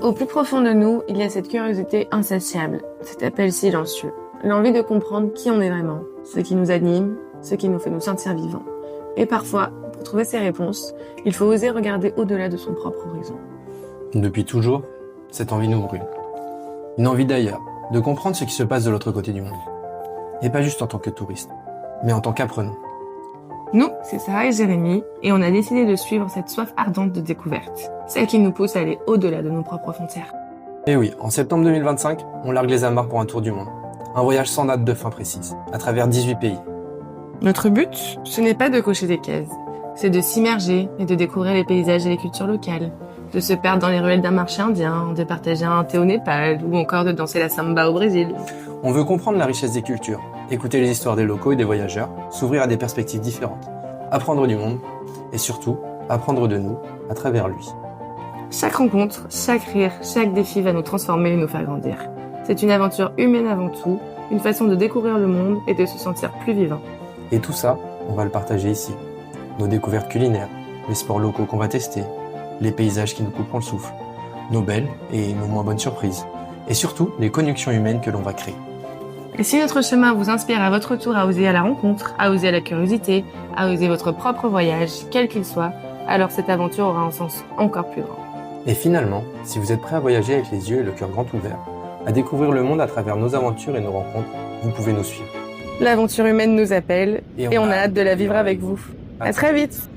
Au plus profond de nous, il y a cette curiosité insatiable, cet appel silencieux, l'envie de comprendre qui on est vraiment, ce qui nous anime, ce qui nous fait nous sentir vivants. Et parfois, pour trouver ces réponses, il faut oser regarder au-delà de son propre horizon. Depuis toujours, cette envie nous brûle. Une envie d'ailleurs, de comprendre ce qui se passe de l'autre côté du monde. Et pas juste en tant que touriste, mais en tant qu'apprenant. Nous, c'est Sarah et Jérémy, et on a décidé de suivre cette soif ardente de découverte, celle qui nous pousse à aller au-delà de nos propres frontières. Et oui, en septembre 2025, on largue les amarres pour un tour du monde. Un voyage sans date de fin précise, à travers 18 pays. Notre but, ce n'est pas de cocher des cases, c'est de s'immerger et de découvrir les paysages et les cultures locales, de se perdre dans les ruelles d'un marché indien, de partager un thé au Népal, ou encore de danser la samba au Brésil. On veut comprendre la richesse des cultures, écouter les histoires des locaux et des voyageurs, s'ouvrir à des perspectives différentes, apprendre du monde, et surtout, apprendre de nous à travers lui. Chaque rencontre, chaque rire, chaque défi va nous transformer et nous faire grandir. C'est une aventure humaine avant tout, une façon de découvrir le monde et de se sentir plus vivant. Et tout ça, on va le partager ici. Nos découvertes culinaires, les sports locaux qu'on va tester, les paysages qui nous couperont le souffle, nos belles et nos moins bonnes surprises, et surtout les connexions humaines que l'on va créer. Et si notre chemin vous inspire à votre tour à oser à la rencontre, à oser à la curiosité, à oser votre propre voyage, quel qu'il soit, alors cette aventure aura un sens encore plus grand. Et finalement, si vous êtes prêt à voyager avec les yeux et le cœur grand ouvert, à découvrir le monde à travers nos aventures et nos rencontres, vous pouvez nous suivre. L'aventure humaine nous appelle Et et on a hâte de la vivre avec vous. À très vite!